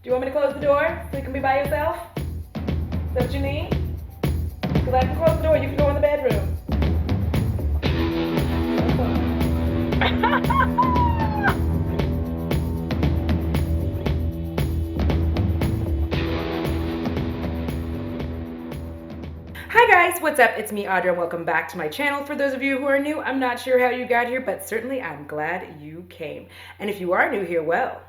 Do you want me to close the door so you can be by yourself? Is that what you need? Because I can close the door, you can go in the bedroom. Hi guys, what's up? It's me, Audra, and welcome back to my channel. For those of you who are new, I'm not sure how you got here, but certainly I'm glad you came. And if you are new here, well,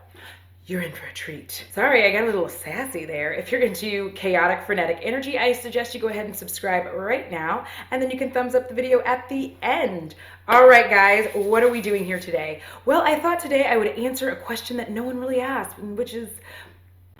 you're in for a treat. Sorry, I got a little sassy there. If you're into chaotic, frenetic energy, I suggest you go ahead and subscribe right now, and then you can thumbs up the video at the end. All right, guys, what are we doing here today? Well, I thought today I would answer a question that no one really asked, which is,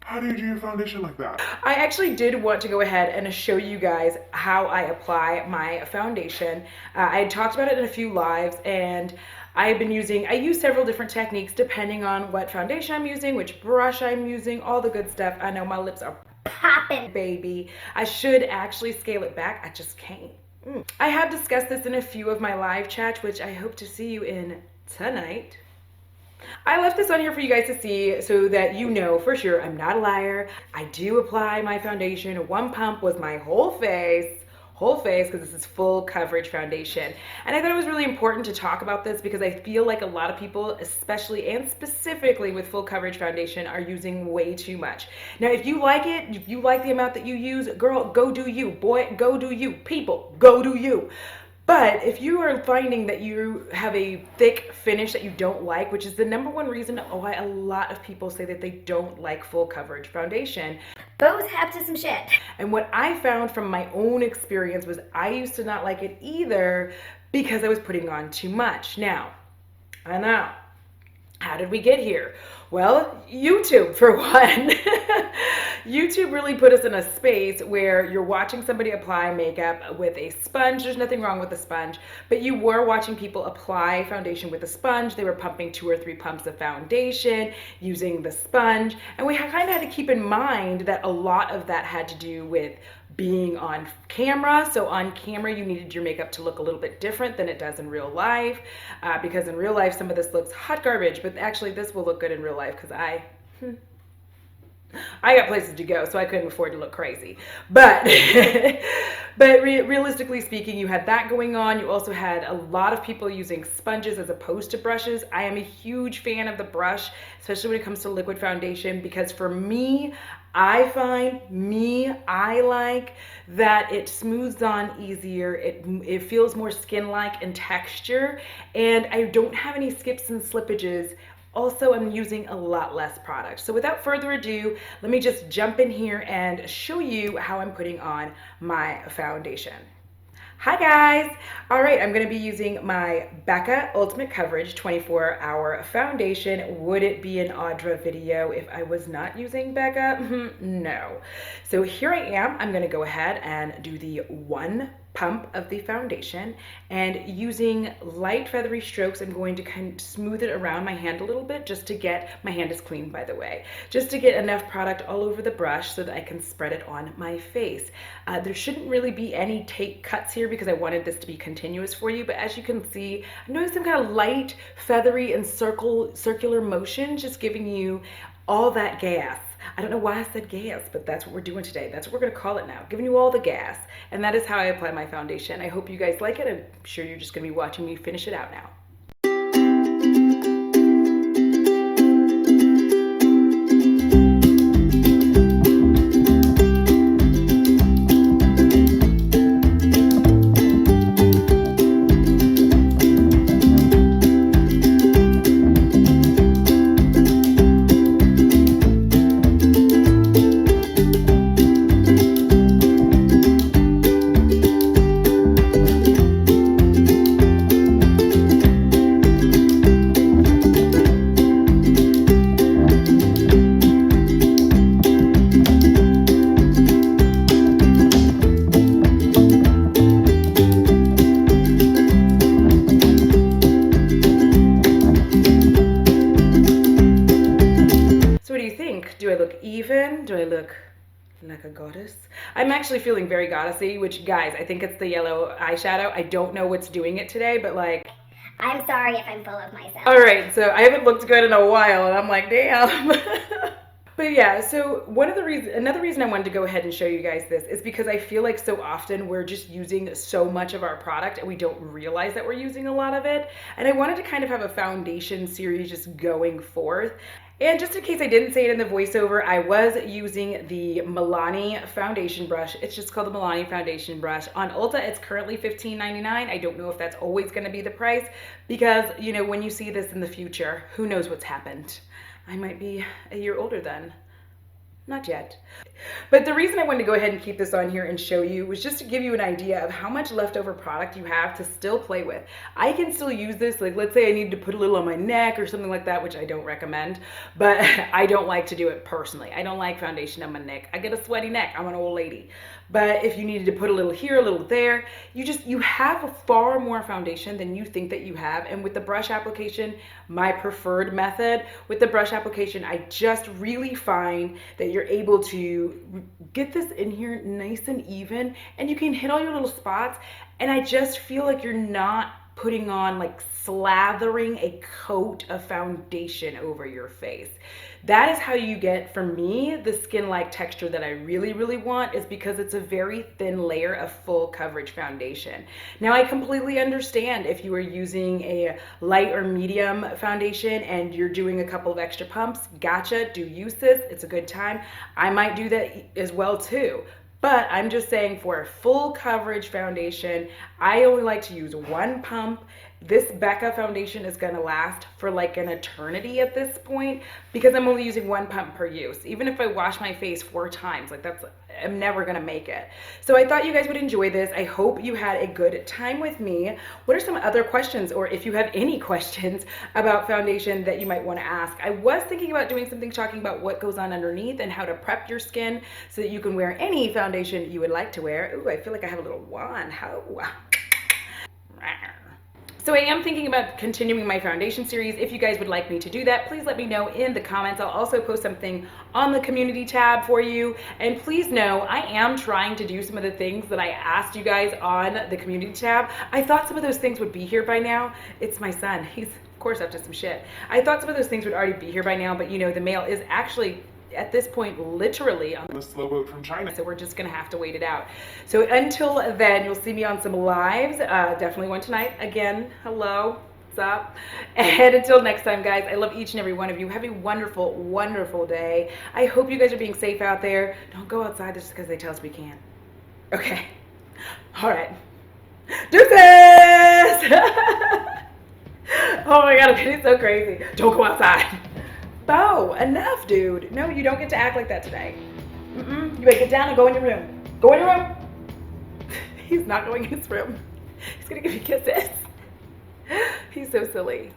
how do you do your foundation like that? I actually did want to go ahead and show you guys how I apply my foundation. I had talked about it in a few lives, and I use several different techniques depending on what foundation I'm using, which brush I'm using, all the good stuff. I know my lips are popping, baby. I should actually scale it back. I just can't. I have discussed this in a few of my live chats, which I hope to see you in tonight. I left this on here for you guys to see so that you know for sure I'm not a liar. I do apply my foundation. One pump was my whole face, because this is full coverage foundation. And I thought it was really important to talk about this because I feel like a lot of people, especially and specifically with full coverage foundation, are using way too much. Now, if you like it, if you like the amount that you use, girl, go do you. Boy, go do you. People, go do you. But if you are finding that you have a thick finish that you don't like, which is the #1 reason why a lot of people say that they don't like full coverage foundation. Both have to some shit. And what I found from my own experience was I used to not like it either because I was putting on too much. Now, I know. How did we get here? Well, YouTube for one. YouTube really put us in a space where you're watching somebody apply makeup with a sponge. There's nothing wrong with a sponge, but you were watching people apply foundation with a sponge. They were pumping 2 or 3 pumps of foundation using the sponge. And we kind of had to keep in mind that a lot of that had to do with being on camera. So on camera, you needed your makeup to look a little bit different than it does in real life, because in real life, some of this looks hot garbage, but actually this will look good in real life because I got places to go, so I couldn't afford to look crazy. But realistically speaking, you had that going on. You also had a lot of people using sponges as opposed to brushes. I am a huge fan of the brush, especially when it comes to liquid foundation, because for me, I like that it smooths on easier. It feels more skin-like in texture, and I don't have any skips and slippages. Also, I'm using a lot less product. So without further ado, let me just jump in here and show you how I'm putting on my foundation. Hi guys! All right, I'm gonna be using my Becca Ultimate Coverage 24-Hour Foundation. Would it be an Audra video if I was not using Becca? No. So here I am. I'm gonna go ahead and do the 1 pump of the foundation, and using light feathery strokes, I'm going to kind of smooth it around my hand a little bit just to get, my hand is clean by the way, just to get enough product all over the brush so that I can spread it on my face. There shouldn't really be any take cuts here because I wanted this to be continuous for you, but as you can see, I'm doing some kind of light feathery and circular motion, just giving you all that gas. I don't know why I said gas, but that's what we're doing today. That's what we're gonna call it now, giving you all the gas. And that is how I apply my foundation. I hope you guys like it. I'm sure you're just gonna be watching me finish it out now. Do I look even? Do I look like a goddess? I'm actually feeling very goddessy, which guys, I think it's the yellow eyeshadow. I don't know what's doing it today, but like, I'm sorry if I'm full of myself. all right, so I haven't looked good in a while and I'm like, damn. But yeah, so another reason I wanted to go ahead and show you guys this is because I feel like so often we're just using so much of our product and we don't realize that we're using a lot of it. And I wanted to kind of have a foundation series just going forth. And just in case I didn't say it in the voiceover, I was using the Milani foundation brush. It's just called the Milani foundation brush. On Ulta, it's currently $15.99. I don't know if that's always going to be the price because, you know, when you see this in the future, who knows what's happened. I might be a year older then. Not yet. But the reason I wanted to go ahead and keep this on here and show you was just to give you an idea of how much leftover product you have to still play with. I can still use this, like let's say I need to put a little on my neck or something like that, which I don't recommend, but I don't like to do it personally. I don't like foundation on my neck. I get a sweaty neck. I'm an old lady. But if you needed to put a little here, a little there, you have far more foundation than you think that you have. And with the brush application, my preferred method, with the brush application, I just really find that you're able to get this in here nice and even, and you can hit all your little spots. And I just feel like you're not putting on, like slathering a coat of foundation over your face. That is how you get, for me, the skin-like texture that I really, really want, is because it's a very thin layer of full coverage foundation. Now, I completely understand if you are using a light or medium foundation and you're doing a couple of extra pumps, gotcha, do use this, it's a good time. I might do that as well too. But I'm just saying, for a full coverage foundation, I only like to use one pump. This Becca foundation is gonna last for like an eternity at this point because I'm only using one pump per use. Even if I wash my face 4 times, like I'm never gonna make it. So I thought you guys would enjoy this. I hope you had a good time with me. What are some other questions, or if you have any questions about foundation that you might wanna ask? I was thinking about doing something talking about what goes on underneath and how to prep your skin so that you can wear any foundation you would like to wear. Ooh, I feel like I have a little wand. How? So I am thinking about continuing my foundation series. If you guys would like me to do that, please let me know in the comments. I'll also post something on the community tab for you. And please know, I am trying to do some of the things that I asked you guys on the community tab. I thought some of those things would be here by now. It's my son. He's, of course, up to some shit. I thought some of those things would already be here by now, but you know, the mail is actually at this point literally on The slow boat from China. so we're just gonna have to wait it out. So until then, you'll see me on some lives, definitely one tonight. Again, hello, what's up? And until next time, guys, I love each and every one of you. Have a wonderful, wonderful day. I hope you guys are being safe out there. Don't go outside just because they tell us we can't. Okay, all right, deuces. Oh my God, I'm getting so crazy. Don't go outside. Bo, enough, dude. No, you don't get to act like that today. You better get down and go in your room. Go in your room. He's not going in his room. He's gonna give you kisses. He's so silly.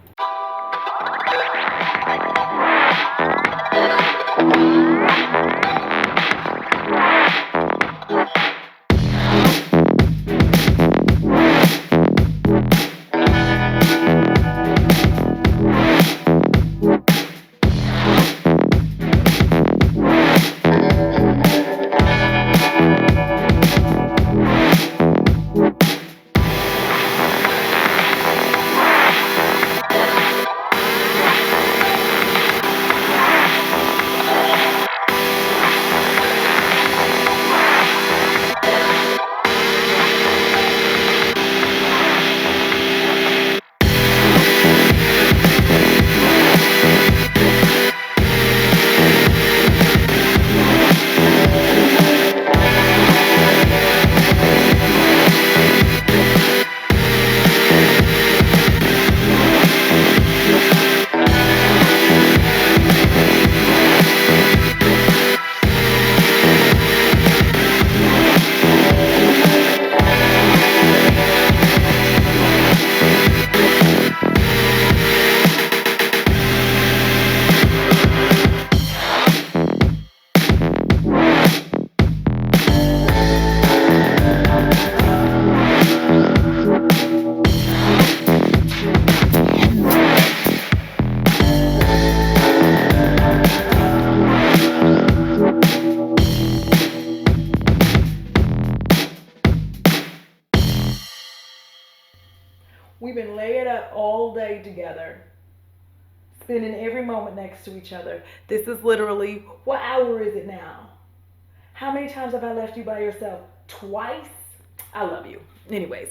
We've been laying up all day together. spending every moment next to each other. This is literally, what hour is it now? How many times have I left you by yourself? Twice? I love you. Anyways.